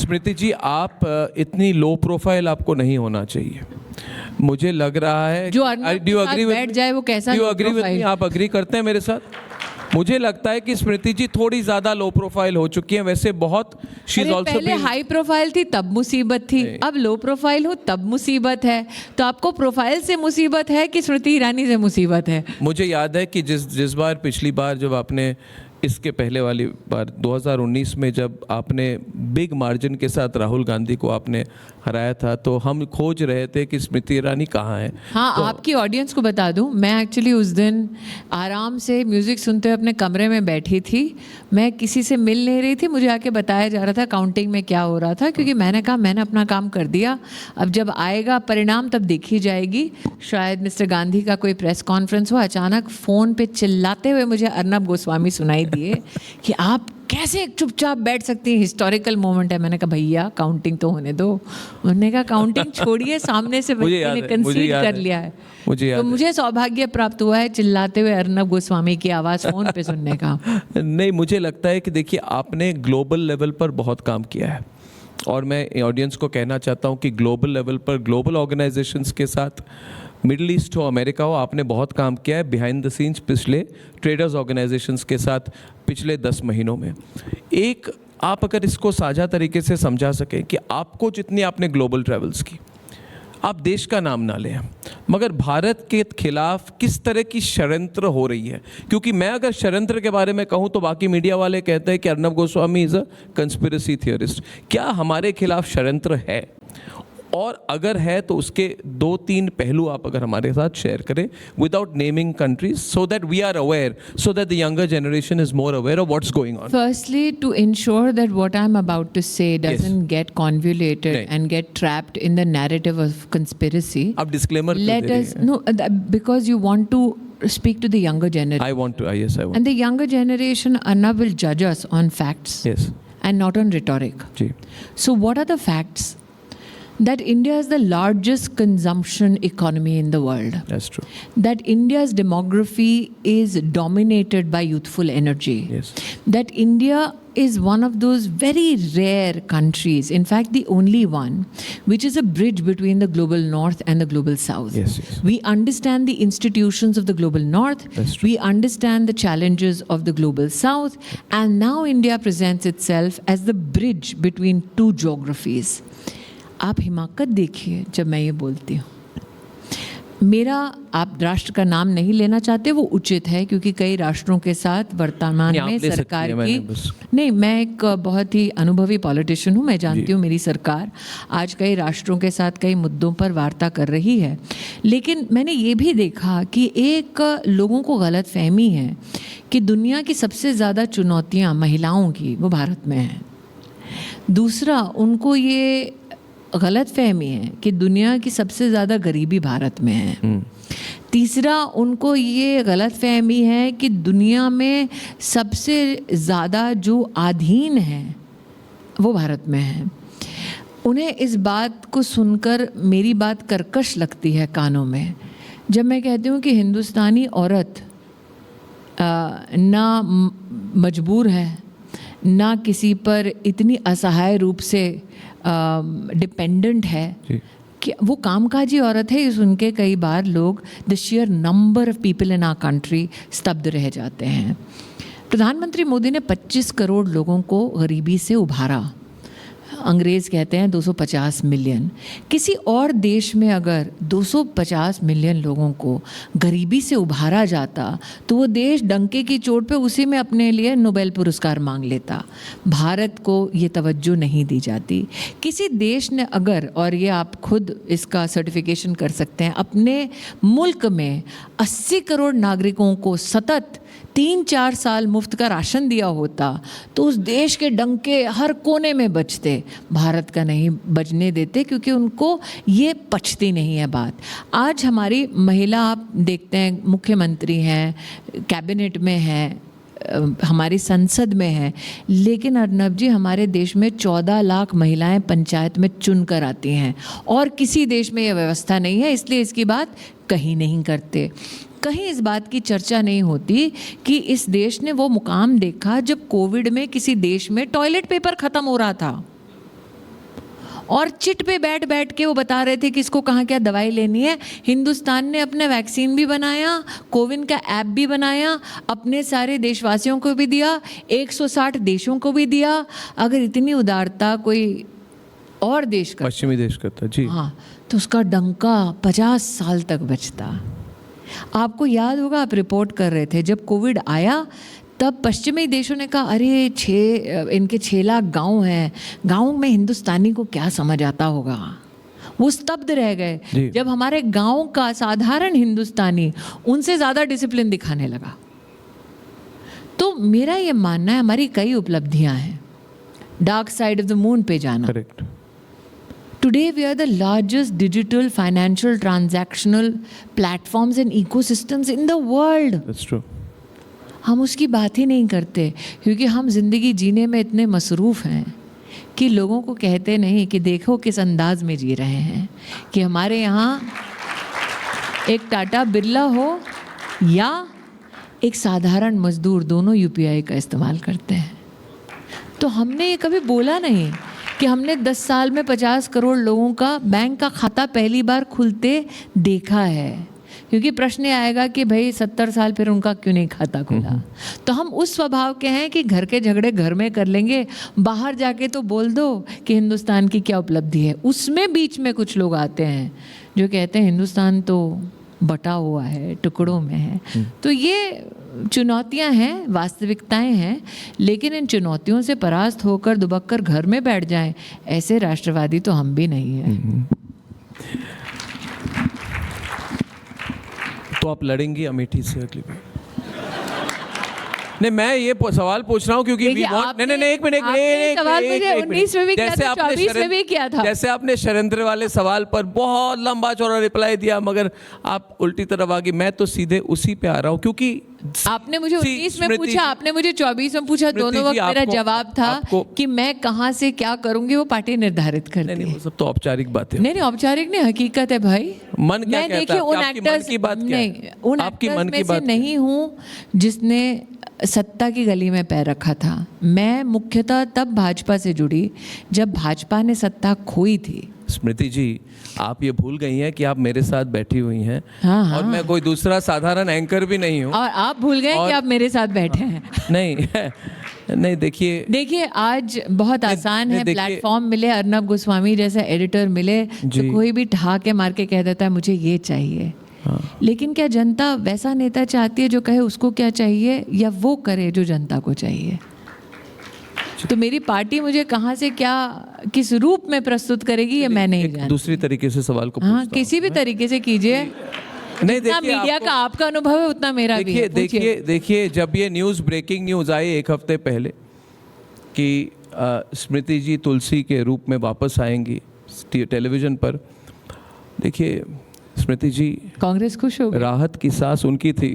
स्मृति जी, आप इतनी low profile आपको नहीं होना चाहिए। मुझे लग रहा है जो अर्नब के साथ बैठ जाए वो कैसा do low agree with me? profile? आप अग्री करते हैं मेरे साथ? मुझे लगता है कि स्मृति जी थोड़ी ज्यादा लो प्रोफाइल हो चुकी हैं। वैसे बहुत शी इज अरे आल्सो पहले हाई प्रोफाइल थी तब मुसीबत थी, अब लो प्रोफाइल हो तब मुसीबत है। तो आपको प्रोफाइल से मुसीबत है कि स्मृति ईरानी से मुसीबत है? मुझे याद है कि जिस बार पिछली बार जब आपने इसके पहले वाली बार 2019 में जब आपने बिग मार्जिन के साथ राहुल गांधी को आपने हराया था, तो हम खोज रहे थे कि स्मृति ईरानी कहाँ है। हाँ, तो आपकी ऑडियंस को बता दूं, मैं एक्चुअली उस दिन आराम से म्यूज़िक सुनते हुए अपने कमरे में बैठी थी। मैं किसी से मिल नहीं रही थी, मुझे आके बताया जा रहा था काउंटिंग में क्या हो रहा था, क्योंकि मैंने कहा मैंने अपना काम कर दिया, अब जब आएगा परिणाम तब देखी जाएगी। शायद मिस्टर गांधी का कोई प्रेस कॉन्फ्रेंस हुआ, अचानक फ़ोन पे चिल्लाते हुए मुझे अर्नब गोस्वामी सुनाई दिए कि आप कैसे चुपचाप बैठ सकती हैं, हिस्टोरिकल मोमेंट है। मैंने कहा भैया काउंटिंग तो होने दो। उन्होंने कहा काउंटिंग छोड़िए, सामने से व्यक्ति ने कंसीड कर लिया है। तो मुझे सौभाग्य प्राप्त हुआ है चिल्लाते हुए अर्नब गोस्वामी की आवाज़ फ़ोन पे सुनने का। नहीं, मुझे लगता है कि देखिए आपने ग्लोबल लेवल पर बहुत काम किया है, और मैं ऑडियंस को कहना चाहता हूँ कि ग्लोबल लेवल पर ग्लोबल ऑर्गेनाइजेशंस के साथ, मिडिल ईस्ट हो अमेरिका हो, आपने बहुत काम किया है बिहाइंड द सीन्स पिछले ट्रेडर्स ऑर्गेनाइजेशंस के साथ पिछले 10 महीनों में। एक आप अगर इसको साझा तरीके से समझा सकें कि आपको जितनी आपने ग्लोबल ट्रैवल्स की, आप देश का नाम ना लें, मगर भारत के खिलाफ किस तरह की षड्यंत्र हो रही है, क्योंकि मैं अगर षड्यंत्र के बारे में कहूं तो बाकी मीडिया वाले कहते हैं कि Arnab Goswami is a conspiracy theorist. क्या हमारे खिलाफ षड्यंत्र है, और अगर है तो उसके 2-3 पहलू आप अगर हमारे साथ शेयर करें without naming countries, so that we are aware, so that the younger generation is more aware of what's going on. Firstly, to ensure that what I'm about to say doesn't get convoluted Right. and get trapped in the narrative of conspiracy, आप disclaimer let us no because you want to speak to the younger generation. I want to, yes, I want. And the younger generation, Arnab, will judge us on facts Yes. and not on rhetoric. जी. So what are the facts? That India is the largest consumption economy in the world. That's true. That India's demography is dominated by youthful energy. Yes. That India is one of those very rare countries, in fact the only one, which is a bridge between the global north and the global south. Yes, yes. We understand the institutions of the global north. That's true. We understand the challenges of the global south. And now India presents itself as the bridge between two geographies. आप हिमाकत देखिए जब मैं ये बोलती हूँ। मेरा, आप राष्ट्र का नाम नहीं लेना चाहते वो उचित है, क्योंकि कई राष्ट्रों के साथ वर्तमान में सरकार की, नहीं, मैं एक बहुत ही अनुभवी पॉलिटिशियन हूँ, मैं जानती हूँ मेरी सरकार आज कई राष्ट्रों के साथ कई मुद्दों पर वार्ता कर रही है। लेकिन मैंने ये भी देखा कि एक लोगों को गलत फहमी है कि दुनिया की सबसे ज़्यादा चुनौतियाँ महिलाओं की वो भारत में हैं। दूसरा, उनको ये गलत फहमी है कि दुनिया की सबसे ज़्यादा गरीबी भारत में है। तीसरा, उनको ये गलत फहमी है कि दुनिया में सबसे ज़्यादा जो अधीन हैं वो भारत में है। उन्हें इस बात को सुनकर मेरी बात कर्कश लगती है कानों में, जब मैं कहती हूँ कि हिंदुस्तानी औरत ना मजबूर है, ना किसी पर इतनी असहाय रूप से डिपेंडेंट है कि वो कामकाजी औरत है। ये सुन के कई बार लोग, the sheer number of people in our country, स्तब्ध रह जाते हैं। प्रधानमंत्री मोदी ने 25 करोड़ लोगों को गरीबी से उभारा। अंग्रेज़ कहते हैं 250 मिलियन। किसी और देश में अगर 250 मिलियन लोगों को गरीबी से उभारा जाता तो वो देश डंके की चोट पे उसी में अपने लिए नोबेल पुरस्कार मांग लेता। भारत को ये तवज्जो नहीं दी जाती। किसी देश ने अगर, और ये आप खुद इसका सर्टिफिकेशन कर सकते हैं, अपने मुल्क में 80 करोड़ नागरिकों को सतत 3-4 साल मुफ्त का राशन दिया होता तो उस देश के डंके हर कोने में बजते। भारत का नहीं बजने देते, क्योंकि उनको ये पचती नहीं है बात। आज हमारी महिला, आप देखते हैं, मुख्यमंत्री हैं, कैबिनेट में हैं, हमारी संसद में है, लेकिन अर्नब जी हमारे देश में 14 लाख महिलाएं पंचायत में चुन कर आती हैं, और किसी देश में यह व्यवस्था नहीं है, इसलिए इसकी बात कहीं नहीं करते। कहीं इस बात की चर्चा नहीं होती कि इस देश ने वो मुकाम देखा जब कोविड में किसी देश में टॉयलेट पेपर ख़त्म हो रहा था। और चिट पे बैठ बैठ के वो बता रहे थे कि इसको कहाँ क्या दवाई लेनी है। हिंदुस्तान ने अपने वैक्सीन भी बनाया, कोविन का ऐप भी बनाया, अपने सारे देशवासियों को भी दिया, 160 देशों को भी दिया। अगर इतनी उदारता कोई और देश का, पश्चिमी देश करता जी, हाँ, तो उसका डंका 50 साल तक बचता। आपको याद होगा, आप रिपोर्ट कर रहे थे जब कोविड आया तब पश्चिमी देशों ने कहा अरे इनके 6 लाख गांव हैं, गांव में हिंदुस्तानी को क्या समझ आता होगा। वो स्तब्ध रह गए जब हमारे गांव का साधारण हिंदुस्तानी उनसे ज़्यादा डिसिप्लिन दिखाने लगा। तो मेरा ये मानना है हमारी कई उपलब्धियां हैं। Dark side of the moon पे जाना, correct. Today we are the largest digital financial transactional platforms and ecosystems in the world. That's true. हम उसकी बात ही नहीं करते क्योंकि हम जिंदगी जीने में इतने मसरूफ़ हैं कि लोगों को कहते नहीं कि देखो किस अंदाज में जी रहे हैं। कि हमारे यहाँ एक टाटा बिरला हो या एक साधारण मजदूर, दोनों यूपीआई का इस्तेमाल करते हैं। तो हमने ये कभी बोला नहीं कि हमने 10 साल में 50 करोड़ लोगों का बैंक का खाता पहली बार खुलते देखा है। क्योंकि प्रश्न ये आएगा कि भाई 70 साल फिर उनका क्यों नहीं खाता खुला। तो हम उस स्वभाव के हैं कि घर के झगड़े घर में कर लेंगे, बाहर जाके तो बोल दो कि हिंदुस्तान की क्या उपलब्धि है। उसमें बीच में कुछ लोग आते हैं जो कहते हैं हिंदुस्तान तो बटा हुआ है, टुकड़ों में है। तो ये चुनौतियां हैं, वास्तविकताएं हैं, लेकिन इन चुनौतियों से परास्त होकर दुबक कर घर में बैठ जाएं, ऐसे राष्ट्रवादी तो हम भी नहीं हैं। तो आप लड़ेंगी अमेठी से अगली बार? नहीं, मैं ये सवाल पूछ रहा हूँ क्योंकि एक मिनट सवाल मुझे 19 में भी किया था, 24 में भी किया था। जैसे आपने षड्यंत्र वाले सवाल पर बहुत लंबा चौड़ा रिप्लाई दिया, मगर आप उल्टी तरफ आ गई। मैं तो सीधे उसी पे आ रहा हूँ क्योंकि आपने मुझे 19 में पूछा, आपने मुझे 24 में पूछा। दोनों वक्त मेरा जवाब था कि मैं कहाँ से क्या करूंगी वो पार्टी निर्धारित करती है। नहीं, वो सब तो औपचारिक बात है। नहीं, औपचारिक नहीं, हकीकत है भाई। मन क्या मैं कहता है? उन आपकी मन की बात क्या है? नहीं, उन आपकी मन एक्टर्स की में से बात नहीं हूँ जिसने सत्ता की गली में पैर रखा था। मैं मुख्यतः तब भाजपा से जुड़ी जब भाजपा ने सत्ता खोई थी। स्मृति जी, आप ये भूल गई हैं कि आप मेरे साथ बैठी हुई हैं। हाँ, और मैं कोई दूसरा साधारण एंकर भी नहीं हूँ। और आप भूल गए कि आप मेरे साथ बैठे हैं। नहीं, देखिए आज बहुत आसान है, प्लेटफॉर्म मिले, अर्नब गोस्वामी जैसा एडिटर मिले तो कोई भी ठहाके मार के कह देता है मुझे ये चाहिए। लेकिन क्या जनता वैसा नेता चाहती है जो कहे उसको क्या चाहिए, या वो करे जो जनता को चाहिए? तो मेरी पार्टी मुझे कहाँ से क्या किस रूप में प्रस्तुत करेगी ये मैं नहीं जानती। दूसरी तरीके से सवाल को हाँ, किसी भी तरीके से कीजिए। नहीं, जितना मीडिया का आपका अनुभव है उतना मेरा भी है। देखिए जब ये न्यूज़, ब्रेकिंग न्यूज़ आई 1 हफ्ते पहले कि स्मृति जी तुलसी के रूप में वापस आएंगी टेलीविजन पर, देखिए स्मृति जी, कांग्रेस खुश हो गई। राहत की सांस उनकी थी